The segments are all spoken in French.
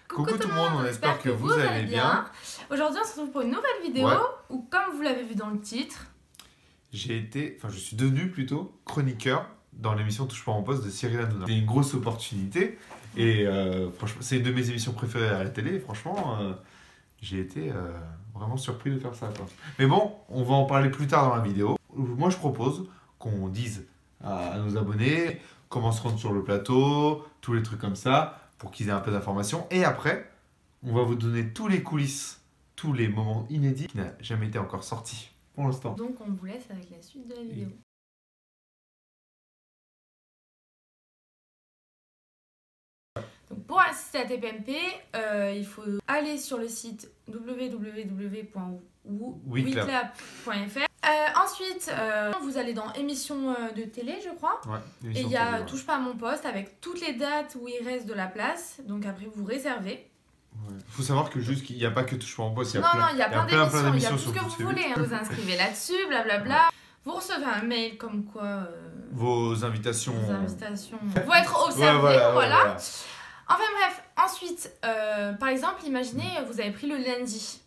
Coucou tout le monde, on espère que vous allez bien. Aujourd'hui on se retrouve pour une nouvelle vidéo où, comme vous l'avez vu dans le titre, je suis devenu plutôt chroniqueur dans l'émission Touche pas mon poste de Cyril Hanouna. C'est une grosse opportunité et franchement, c'est une de mes émissions préférées à la télé et franchement j'ai été vraiment surpris de faire ça, quoi. Mais bon, on va en parler plus tard dans la vidéo. Moi je propose qu'on dise à nos abonnés comment se rendre sur le plateau, tous les trucs comme ça, pour qu'ils aient un peu d'informations. Et après, on va vous donner tous les coulisses, tous les moments inédits qui n'ont jamais été encore sortis pour l'instant. Donc on vous laisse avec la suite de la vidéo. Donc pour assister à TPMP, il faut aller sur le site www.wiclap.fr. Ensuite, vous allez dans émissions de télé, je crois. Ouais, et il y a Touche pas à mon poste avec toutes les dates où il reste de la place. Donc après, vous réservez. Il faut savoir que juste qu'il n'y a pas que Touche pas à mon poste. Il y a plein d'émissions. Il y a tout ce que vous voulez. Vous inscrivez là-dessus, blablabla. Vous recevez un mail comme quoi... vos invitations... vont être observées, voilà. Enfin bref, ensuite, par exemple, imaginez, vous avez pris le lundi.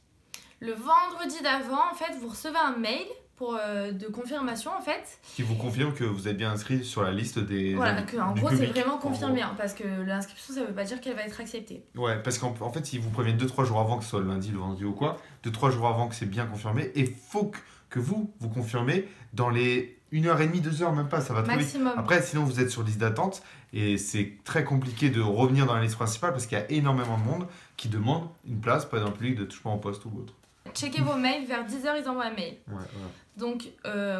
Le vendredi d'avant, en fait, vous recevez un mail de confirmation, en fait. Qui vous confirme que vous êtes bien inscrit sur la liste des... Voilà, en gros, c'est vraiment confirmé, hein, parce que l'inscription, ça ne veut pas dire qu'elle va être acceptée. Ouais, parce qu'en fait, ils vous préviennent 2-3 jours avant, que ce soit le lundi, le vendredi ou quoi, 2-3 jours avant que c'est bien confirmé, et faut que vous confirmez dans les 1h30, 2h, même pas, ça va trop vite. Après, sinon, vous êtes sur liste d'attente, et c'est très compliqué de revenir dans la liste principale, parce qu'il y a énormément de monde qui demande une place, par exemple, public de Touche pas en poste ou autre. Checkez vos mails, vers 10h, ils envoient un mail. Ouais. Donc,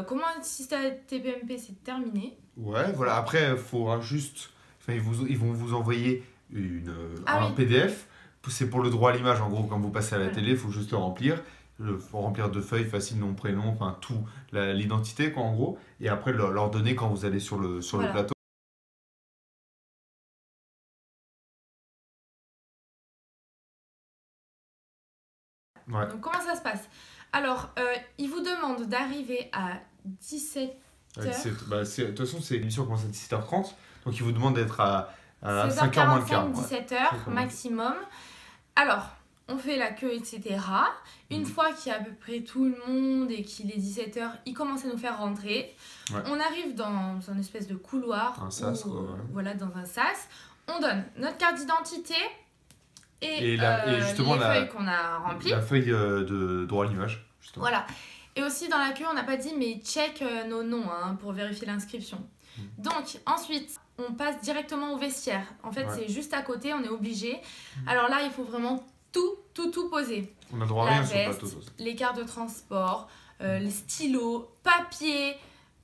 comment assister à TPMP, c'est terminé. Ouais, voilà. Après, il faudra juste... Enfin, ils vont vous envoyer un PDF. C'est pour le droit à l'image, en gros, quand vous passez à la télé, il faut juste le remplir. Il faut remplir 2 feuilles, facile, nom, prénom, enfin tout, l'identité, quoi, en gros. Et après, leur donner quand vous allez sur le plateau. Ouais. Donc comment ça se passe? Alors, ils vous demandent d'arriver à 17h. De toute façon, c'est l'émission commence à 17h30. Donc, ils vous demandent d'être à 5h moins le quart. 17h maximum. Alors, on fait la queue, etc. Une fois qu'il y a à peu près tout le monde et qu'il est 17h, ils commencent à nous faire rentrer. Ouais. On arrive dans un espèce de couloir. Un sas, quoi. Voilà, dans un sas. On donne notre carte d'identité. Et justement, les feuilles qu'on a remplies. La feuille de droit à l'image. Voilà. Et aussi dans la queue, on n'a pas dit, mais check nos noms pour vérifier l'inscription. Donc, ensuite, on passe directement au vestiaire. En fait, c'est juste à côté, on est obligé. Alors là, il faut vraiment tout poser. On a droit à rien sur le plateau. Les cartes de transport, les stylos, papier.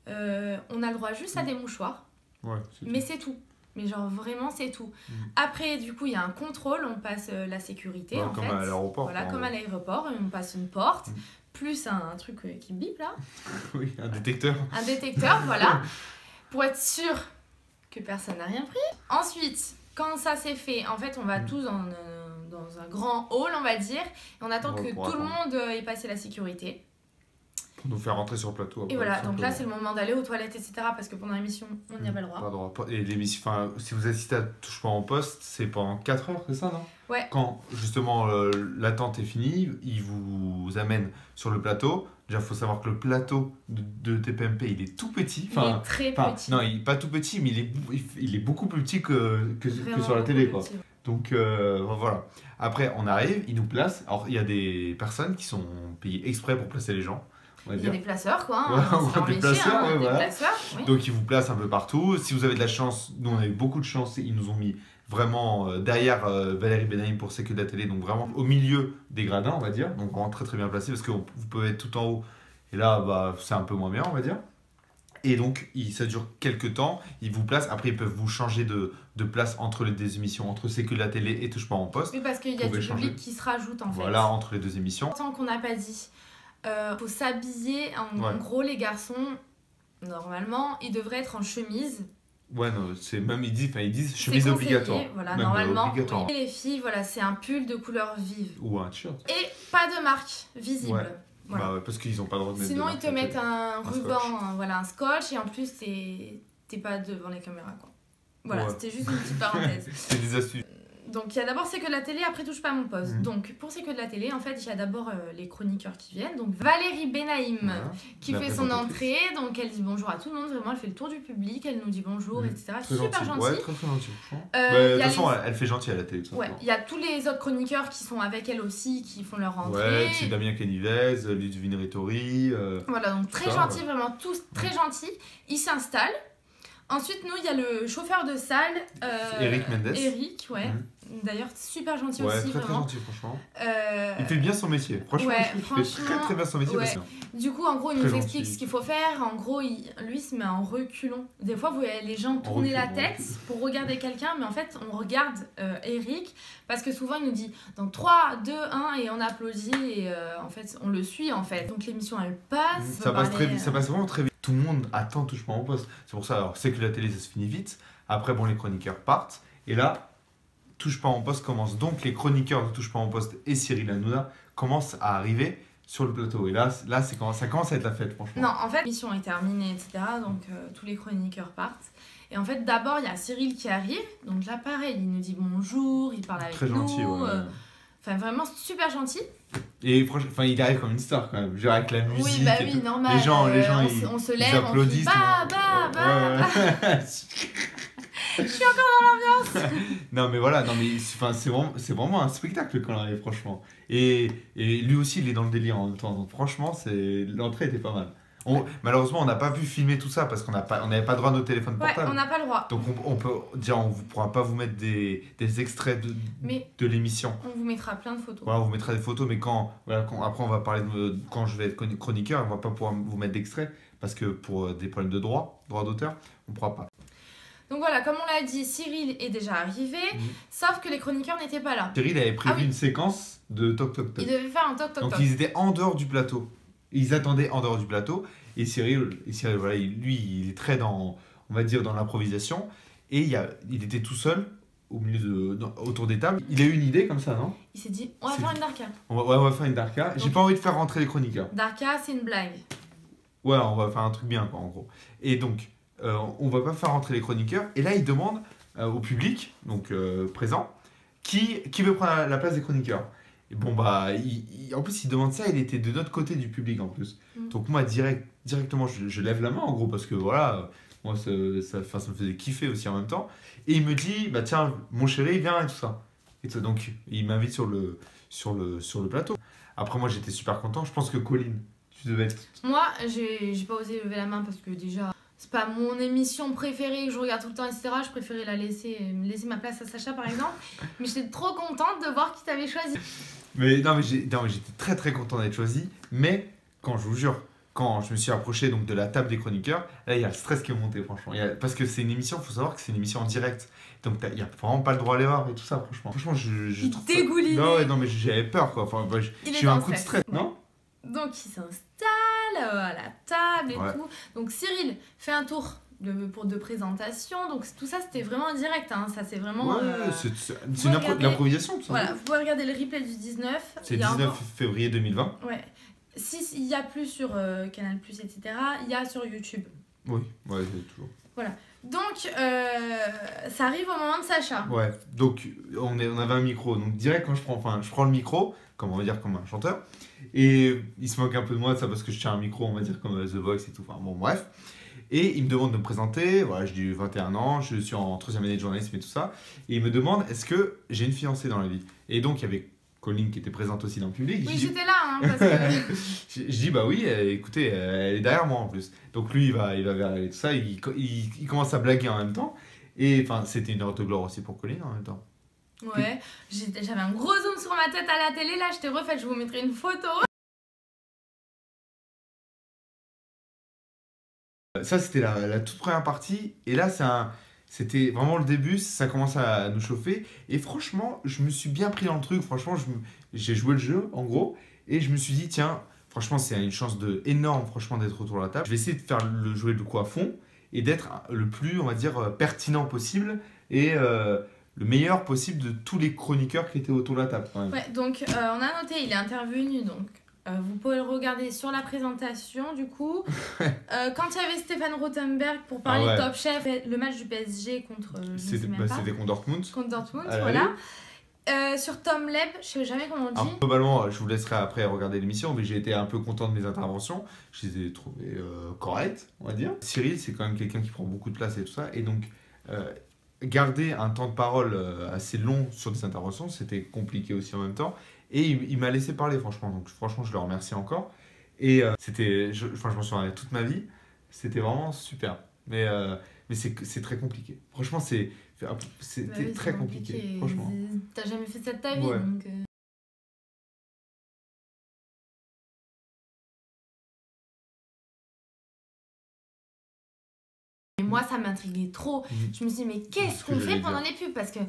On a le droit juste à des mouchoirs. Ouais, mais c'est tout. Mais genre vraiment c'est tout. Après du coup il y a un contrôle, on passe la sécurité en fait. Comme à l'aéroport. Voilà, comme à l'aéroport, on passe une porte, plus un truc qui bip là. Oui, un détecteur. Un détecteur, voilà. Pour être sûr que personne n'a rien pris. Ensuite, quand ça c'est fait, en fait on va tous dans un grand hall on va dire. Et on attend que tout le monde ait passé la sécurité. Pour nous faire rentrer sur le plateau. Après, et voilà, donc là c'est le moment d'aller aux toilettes, etc. Parce que pendant l'émission, on n'y a pas le droit. Pas droit. Et l'émission, enfin, si vous assistez à Touche pas en poste, c'est pendant 4 heures, c'est ça, non? Ouais. Quand justement l'attente est finie, ils vous amènent sur le plateau. Déjà, il faut savoir que le plateau de TPMP, il est tout petit. Il est très petit. Non, il n'est pas tout petit, mais il est beaucoup plus petit que sur la télé, quoi. Donc voilà. Après, on arrive, ils nous placent. Alors, il y a des personnes qui sont payées exprès pour placer les gens. Il y a des placeurs, quoi. Des placeurs, voilà. Oui. Donc, ils vous placent un peu partout. Si vous avez de la chance, nous, on a eu beaucoup de chance. Ils nous ont mis vraiment derrière Valérie Benaïm pour C'est que de la télé. Donc, vraiment au milieu des gradins, on va dire. Donc, vraiment très, très bien placé parce que vous pouvez être tout en haut. Et là, c'est un peu moins bien, on va dire. Et donc, ça dure quelques temps. Ils vous placent. Après, ils peuvent vous changer de place entre les deux émissions, entre C'est que de la télé et Touche pas en poste. Oui, parce qu'il y a du public qui se rajoute, en fait. Voilà, entre les deux émissions. Tant qu'on n'a pas dit... faut s'habiller, en gros les garçons, normalement, ils devraient être en chemise. Ouais, non, c'est même ils disent chemise obligatoire. Voilà, même normalement. Obligatoire. Oui. Et les filles, voilà, c'est un pull de couleur vive. Ou un t-shirt. Et pas de marque visible. Ouais. Voilà. Bah ouais, parce qu'ils n'ont pas le droit de mettre. Sinon, ils te mettent un ruban, un scotch, et en plus, t'es pas devant les caméras, quoi. Voilà, c'était juste une petite parenthèse. C'est des astuces. Donc il y a d'abord C'est que de la télé, après Touche pas à mon poste. Mhm. Donc pour C'est que de la télé, en fait, il y a d'abord les chroniqueurs qui viennent. Donc Valérie Benaïm Voilà. qui La fait son présentatrice. entrée. Donc elle dit bonjour à tout le monde, vraiment, elle fait le tour du public, elle nous dit bonjour, Mhm. etc. Très Super gentil. gentille. Ouais, très gentil, franchement. Il De y toute a façon, les- elle fait gentil à la télé, tout Ouais, simplement. il y a tous les autres chroniqueurs qui sont avec elle aussi, qui font leur entrée. Ouais, c'est Damien Canivez, Ludivine Rétori. Voilà, donc très ça, gentil, vraiment tous très gentils. Ils s'installent. Ensuite, nous, il y a le chauffeur de salle. C'est Eric Mendes. Eric, ouais. Mhm. D'ailleurs, super gentil Ouais, aussi, très vraiment. gentil, franchement. Euh, Il fait bien son métier. Franchement, ouais, je trouve qu'il fait très très bien son métier. ouais. parce que- Du coup, en gros, il Très nous explique gentil. ce qu'il faut faire. En gros, lui, il se met en reculons. Des fois, vous voyez les gens tourner la reculons, tête pour regarder quelqu'un, mais en fait, on regarde Eric parce que souvent, il nous dit dans 3, 2, 1 et on applaudit et en fait, on le suit en fait. Donc l'émission, elle passe. Ça passe très vite, ça passe vraiment très vite. Tout le monde attend Touche pas mon poste. C'est pour ça, alors c'est que la télé ça se finit vite. Après, bon, les chroniqueurs partent. Et là, Touche pas mon poste commence. Donc les chroniqueurs de Touche pas mon poste et Cyril Hanouna commencent à arriver sur le plateau. Et là c'est quand ça commence à être la fête, franchement. Non, en fait, l'émission est terminée, etc. Donc tous les chroniqueurs partent. Et en fait, d'abord, il y a Cyril qui arrive. Donc là, pareil, il nous dit bonjour, il parle avec Très nous. gentil, ouais. Enfin, vraiment super gentil. Et franchement, enfin, il arrive comme une star quand même. Genre avec la musique. Oui, bah et oui, tout. normal. Les gens, on se lève, on applaudissent. crie bah, bah, bah. Ouais. Je suis encore dans l'ambiance. Non mais voilà, non mais enfin, c'est vraiment un spectacle quand il arrive, franchement. Et lui aussi il est dans le délire en même temps. Donc franchement, l'entrée était pas mal. Malheureusement, on n'a pas pu filmer tout ça parce qu'on n'avait pas droit à nos téléphones Ouais, portables. on n'a pas le droit. Donc on peut dire, on ne pourra pas vous mettre des extraits Mais de l'émission. on vous mettra plein de photos. Voilà, on vous mettra des photos, mais après on va parler de quand je vais être chroniqueur, on va pas pouvoir vous mettre d'extraits parce que pour des problèmes de droit d'auteur, on pourra pas. Donc voilà, comme on l'a dit, Cyril est déjà arrivé, sauf que les chroniqueurs n'étaient pas là. Cyril avait prévu Ah oui. une séquence de toc toc toc. Ils devaient faire un toc toc Donc toc. ils étaient en dehors du plateau. Ils attendaient en dehors du plateau. Et Cyril voilà, lui, il est très dans, on va dire, dans l'improvisation. Et il était tout seul au milieu autour des tables. Il a eu une idée comme ça, non? Il s'est dit, on va faire une Darka. On va faire une Darka. J'ai Donc- pas envie de faire rentrer les chroniqueurs. Darka, c'est une blague. Ouais, on va faire un truc bien, quoi, en gros. Et donc, on va pas faire rentrer les chroniqueurs. Et là, il demande au public, donc présent, qui veut prendre la place des chroniqueurs. Et bon, bah, en plus, il demande ça, il était de notre côté du public en plus. Donc, moi, directement, je lève la main, en gros, parce que voilà, moi, ça me faisait kiffer aussi en même temps. Et il me dit, bah, tiens, mon chéri, viens, et tout ça. Donc, il m'invite sur le plateau. Après, moi, j'étais super content. Je pense que Colline, tu devais être. Moi, j'ai pas osé lever la main parce que déjà, c'est pas mon émission préférée que je regarde tout le temps, etc. Je préférais me laisser ma place à Sacha, par exemple. Mais j'étais trop contente de voir qui t'avait choisi. Mais non, mais j'étais très très content d'être choisi. Mais quand je vous jure, quand je me suis approché donc de la table des chroniqueurs, là il y a le stress qui est monté, franchement. Parce que c'est une émission, il faut savoir que c'est une émission en direct. Donc il n'y a vraiment pas le droit à l'erreur et tout ça, franchement. Franchement, je trouve ça- dégouliné. Non, ouais, non, mais j'avais peur, quoi. Enfin, bah, Il j'ai était eu en un coup de stress. stress, non? Donc il s'installe à la table et Ouais. tout. Donc Cyril fait un tour de présentation. Donc tout ça c'était vraiment en direct. Hein. Ça c'est vraiment. Ouais, c'est une regardez- l'improvisation, tout ça. Voilà, vous pouvez regarder le replay du 19. C'est Il y a 19 encore- février 2020. Ouais. Si il y a plus sur Canal+, etc., il y a sur YouTube. Oui, ouais, c'est toujours. Donc, ça arrive au moment de Sacha. Ouais, donc on avait un micro. Donc direct, quand je prends le micro, comme on va dire comme un chanteur, et il se moque un peu de moi de ça parce que je tiens un micro, on va dire comme The Voice et tout. Enfin bon, bref. Et il me demande de me présenter. Voilà, j'ai 21 ans, je suis en 3e année de journalisme et tout ça. Et il me demande est-ce que j'ai une fiancée dans la vie. Et donc il y avait Colline qui était présente aussi dans le public. Oui, Je dis- j'étais là, hein, parce que... je dis bah oui, écoutez, elle est derrière moi en plus. Donc lui il va vers elle et tout ça, il commence à blaguer en même temps. Et enfin c'était une heure de gloire aussi pour Colline en même temps. Ouais, j'avais un gros zoom sur ma tête à la télé, là, je t'ai refait, je vous mettrai une photo. Ça c'était la toute première partie et là c'était vraiment le début, ça commence à nous chauffer et franchement je me suis bien pris dans le truc, franchement j'ai joué le jeu en gros et je me suis dit tiens franchement c'est une chance énorme franchement d'être autour de la table, je vais essayer de faire jouer le coup à fond et d'être le plus on va dire pertinent possible et le meilleur possible de tous les chroniqueurs qui étaient autour de la table quand même. Ouais, donc on a noté, il est intervenu donc vous pouvez le regarder sur la présentation du coup. Quand il y avait Stéphane Rothenberg pour parler Top Chef, le match du PSG contre... c'était contre Dortmund. Contre Dortmund, voilà. Sur Tom Leb, je sais jamais comment on dit. Alors, globalement, je vous laisserai après regarder l'émission, mais j'ai été un peu content de mes interventions. Je les ai trouvées correctes, on va dire. Cyril, c'est quand même quelqu'un qui prend beaucoup de place et tout ça. Et donc, garder un temps de parole assez long sur des interventions, c'était compliqué aussi en même temps. Et il m'a laissé parler, franchement. Donc, franchement, je le remercie encore. Et je m'en souviens toute ma vie. C'était vraiment super. Mais c'est très compliqué. Franchement, c'était très compliqué. Franchement. T'as jamais fait ça de ta vie, donc... Et moi, ça m'intriguait trop. Je me suis dit, mais qu'est-ce qu'on fait pendant les pubs? Parce que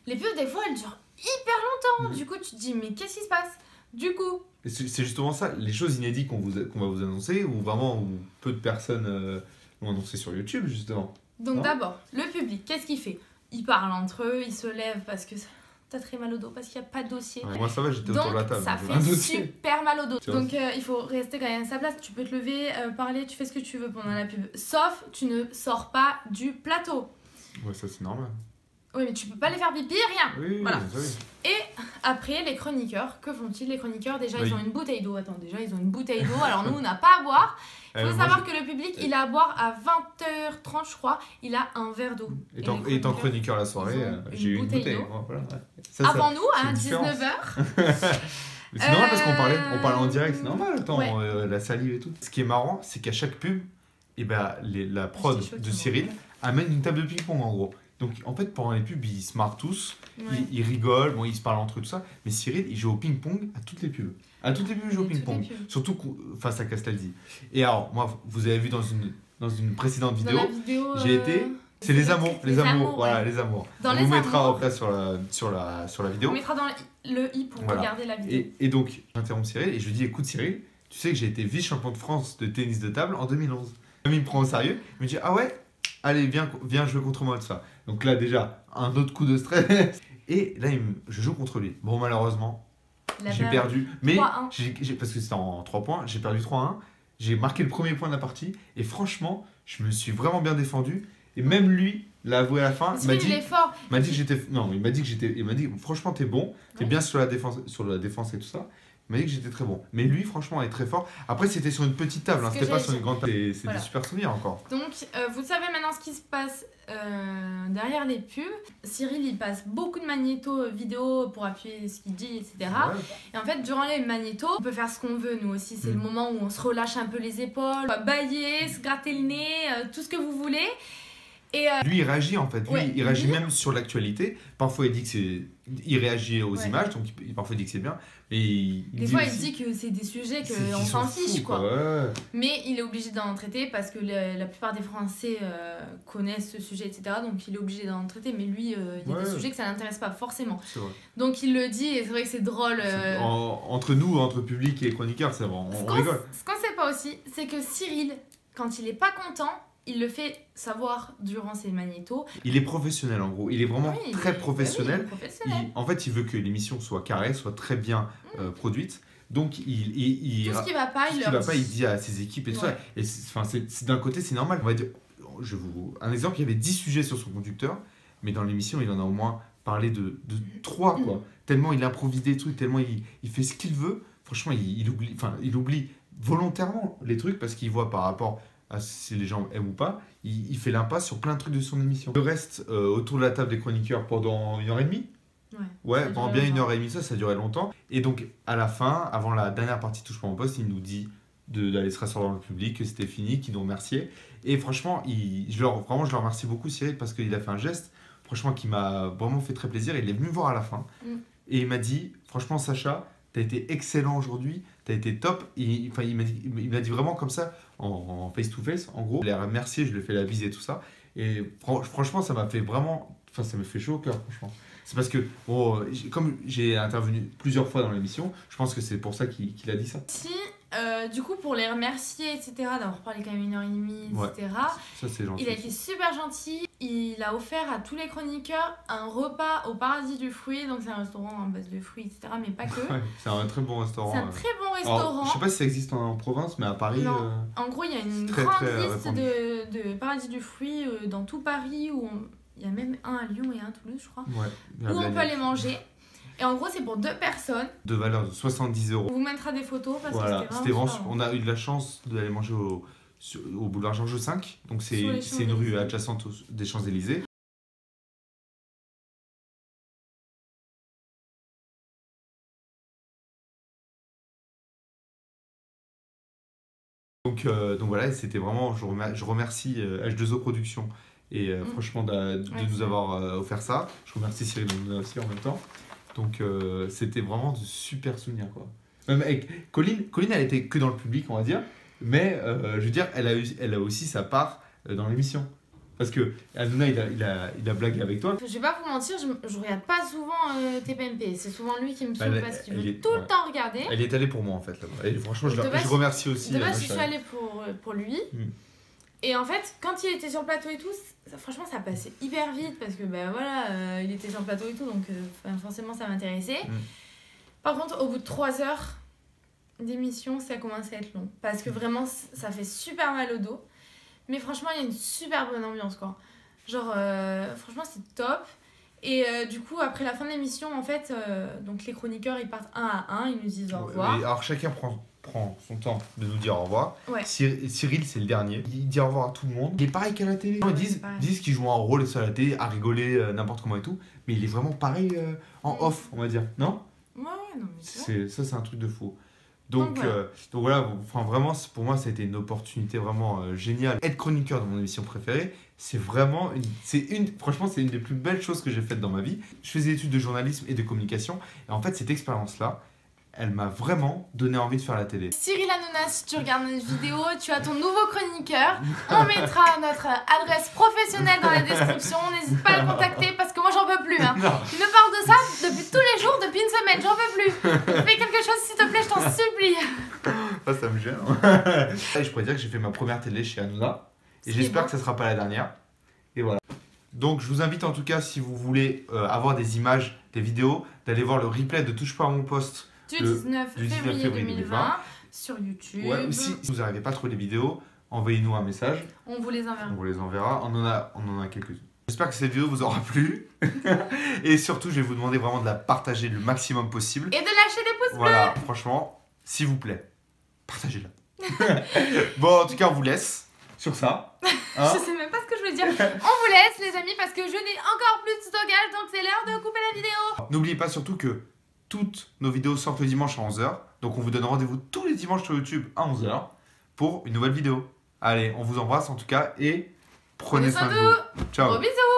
les pubs, des fois, elles durent hyper longtemps. Du coup, tu te dis, mais qu'est-ce qui se passe? Du coup... C'est justement ça, les choses inédites qu'on va vous annoncer, ou vraiment où peu de personnes l'ont annoncé sur YouTube, justement. Donc d'abord, le public, qu'est-ce qu'il fait? Ils parlent entre eux, ils se lèvent parce que t'as très mal au dos, parce qu'il n'y a pas de dossier. Moi ça va, j'étais autour de la table. Donc ça fait super mal au dos. Donc il faut rester quand même à sa place. Tu peux te lever, parler, tu fais ce que tu veux pendant la pub. Sauf, tu ne sors pas du plateau. Ouais, ça c'est normal. Oui, mais tu peux pas les faire pipi, rien. Oui, voilà. Oui. Et après, les chroniqueurs, que font-ils? Les chroniqueurs, déjà, ils ont une bouteille d'eau. Attends, déjà, ils ont une bouteille d'eau. Alors nous, on n'a pas à boire. Il faut savoir que le public, il a à boire à 20h30, je crois. Il a un verre d'eau. Étant chroniqueur la soirée, j'ai eu une bouteille d'eau. Voilà, avant nous, à 19h. C'est normal parce qu'on parlait en direct, c'est normal. Attends, la salive et tout. Ce qui est marrant, c'est qu'à chaque pub, la prod de Cyril amène une table de ping-pong en gros. Donc en fait pendant les pubs ils se marrent tous, ils rigolent, ils se parlent entre eux tout ça, mais Cyril il joue au ping-pong à toutes les pubs. À toutes les pubs il joue au ping-pong, surtout face à Castaldi. Et alors moi vous avez vu dans une précédente vidéo, j'ai été... C'est les amours, voilà les amours. On vous mettra après sur la vidéo. On mettra dans le i pour regarder la vidéo. Et donc j'interromps Cyril et je lui dis écoute Cyril, tu sais que j'ai été vice-champion de France de tennis de table en 2011. Il me prend au sérieux, il me dit ah ouais, allez viens jouer contre moi de ça. Donc là déjà un autre coup de stress et là je joue contre lui. Bon malheureusement j'ai perdu, mais parce que c'était en 3 points, j'ai perdu 3-1. J'ai marqué le premier point de la partie et franchement je me suis vraiment bien défendu et même lui l'a avoué à la fin. Il m'a dit que j'étais, non il m'a dit franchement t'es bon, t'es bien sur la défense et tout ça. Il m'a dit que j'étais très bon. Mais lui, franchement, est très fort. Après, c'était sur une petite table, c'était pas sur une grande table. C'est des super souvenirs encore. Donc, vous savez maintenant ce qui se passe derrière les pubs. Cyril, il passe beaucoup de magnétos vidéo pour appuyer ce qu'il dit, etc. Et en fait, durant les magnétos, on peut faire ce qu'on veut, nous aussi. C'est le moment où on se relâche un peu les épaules, on va bailler, se gratter le nez, tout ce que vous voulez. Et lui, il réagit en fait. Lui, il réagit même sur l'actualité. Parfois, il dit que il réagit aux images, donc parfois il dit que c'est bien. Et des fois, il dit que c'est des sujets qu'on s'en fiche, quoi. Mais il est obligé d'en traiter parce que la plupart des Français connaissent ce sujet, etc. Donc il est obligé d'en traiter. Mais lui, il y a des sujets que ça l'intéresse pas forcément. Donc il le dit et c'est vrai que c'est drôle. Entre nous, entre public et chroniqueurs, c'est vraiment. On rigole. Ce qu'on sait pas aussi, c'est que Cyril, quand il est pas content, il le fait savoir durant ses magnétos. Il est professionnel en gros, il est vraiment très professionnel. En fait, il veut que l'émission soit carrée, soit très bien produite. Donc, tout ce qui va pas, il dit à ses équipes et tout ça. Et d'un côté, c'est normal. On va dire, un exemple, il y avait 10 sujets sur son conducteur, mais dans l'émission, il en a au moins parlé de 3, quoi. Tellement il improvise des trucs, tellement il fait ce qu'il veut. Franchement, il oublie volontairement les trucs parce qu'il voit par rapport si les gens aiment ou pas, il fait l'impasse sur plein de trucs de son émission. Le reste autour de la table des chroniqueurs pendant 1h30. Pendant bien 1h30, ça a duré longtemps. Et donc à la fin, avant la dernière partie Touche pas mon poste, il nous dit d'aller se rasseoir dans le public, que c'était fini, qu'il nous remerciait. Et franchement, je le remercie beaucoup Cyril parce qu'il a fait un geste, franchement, qui m'a vraiment fait très plaisir. Il est venu me voir à la fin et il m'a dit, franchement Sacha, t'as été excellent aujourd'hui, t'as été top. Il m'a dit vraiment comme ça, en face to face, en gros. Je l'ai remercié, je lui ai fait la bise et tout ça. Et franchement, ça m'a fait vraiment... Enfin, ça me fait chaud au cœur, franchement. C'est parce que, comme j'ai intervenu plusieurs fois dans l'émission, je pense que c'est pour ça qu'il a dit ça. Si Du coup, pour les remercier, etc., d'avoir parlé quand même 1h30, etc., ça c'est gentil. Il a été super gentil. Il a offert à tous les chroniqueurs un repas au Paradis du Fruit. Donc, c'est un restaurant à base de fruits, etc., mais pas que. Ouais, c'est un très bon restaurant. C'est un très bon restaurant. Alors, je sais pas si ça existe en province, mais à Paris. Non. En gros, il y a une grande liste de Paradis du Fruit dans tout Paris. Il y a même un à Lyon et un à Toulouse, je crois. Ouais, où on peut aller manger. Et en gros, c'est pour 2 personnes. De valeur de 70 €. On vous mettra des photos parce que c'était vraiment on a eu de la chance d'aller manger au boulevard Georges V. Donc c'est une rue adjacente des Champs-Élysées. Donc voilà, c'était vraiment, je remercie H2O Productions et franchement de nous avoir offert ça. Je remercie Cyril Hanouna aussi en même temps. Donc c'était vraiment de super souvenirs quoi. Même avec Colline, elle était que dans le public on va dire, mais je veux dire elle a aussi sa part dans l'émission. Parce que Hanouna il a blagué avec toi. Je vais pas vous mentir, je regarde pas souvent TPMP. C'est souvent lui qui me suit parce qu'il veut tout le temps regarder. Elle est allée pour moi en fait là-bas. Et franchement je remercie aussi. De base je suis allée pour lui. Et en fait, quand il était sur le plateau et tout, franchement ça passait hyper vite parce que il était sur le plateau et tout, donc forcément ça m'intéressait. Par contre, au bout de 3 heures d'émission, ça commence à être long. Parce que vraiment, ça fait super mal au dos. Mais franchement, il y a une super bonne ambiance quoi. Genre, franchement c'est top. Et du coup, après la fin de l'émission, en fait, donc les chroniqueurs ils partent un à un, ils nous disent au revoir. Alors chacun prend son temps de nous dire au revoir. Ouais. Cyril, c'est le dernier. Il dit au revoir à tout le monde. Il est pareil qu'à la télé. Ils disent qu'il joue un rôle sur la télé, à rigoler n'importe comment et tout. Mais il est vraiment pareil en off, on va dire. Non ? Ouais, non, mais c'est un truc de fou. Donc voilà, enfin, vraiment, pour moi, ça a été une opportunité vraiment géniale. Être chroniqueur dans mon émission préférée, c'est vraiment franchement, c'est une des plus belles choses que j'ai faites dans ma vie. Je faisais des études de journalisme et de communication. Et en fait, cette expérience-là, elle m'a vraiment donné envie de faire la télé. Cyril Hanouna, si tu regardes notre vidéo, tu as ton nouveau chroniqueur. On mettra notre adresse professionnelle dans la description. N'hésite pas à le contacter parce que moi j'en peux plus. Hein. Il me parle de ça depuis tous les jours, depuis une semaine, j'en peux plus. Fais quelque chose s'il te plaît, je t'en supplie. Ça me gêne. Je pourrais dire que j'ai fait ma première télé chez Hanouna. Et j'espère que ça ne sera pas la dernière. Et voilà. Donc je vous invite en tout cas, si vous voulez avoir des images, des vidéos, d'aller voir le replay de Touche pas à mon poste. Du 19 février 2020 sur YouTube. Ouais, aussi, si vous n'arrivez pas à trouver les vidéos, envoyez-nous un message. On vous les enverra. On vous les enverra. On en a quelques-unes. J'espère que cette vidéo vous aura plu. Et surtout, je vais vous demander vraiment de la partager le maximum possible. Et de lâcher des pouces bleus. Voilà, franchement, s'il vous plaît, partagez-la. Bon, en tout cas, on vous laisse sur ça. Hein. Je sais même pas ce que je veux dire. On vous laisse, les amis, parce que je n'ai encore plus de stockage, donc c'est l'heure de couper la vidéo. N'oubliez pas surtout que toutes nos vidéos sortent le dimanche à 11h. Donc on vous donne rendez-vous tous les dimanches sur YouTube à 11h pour une nouvelle vidéo. Allez, on vous embrasse en tout cas et prenez soin de vous. Ciao. Gros bisous.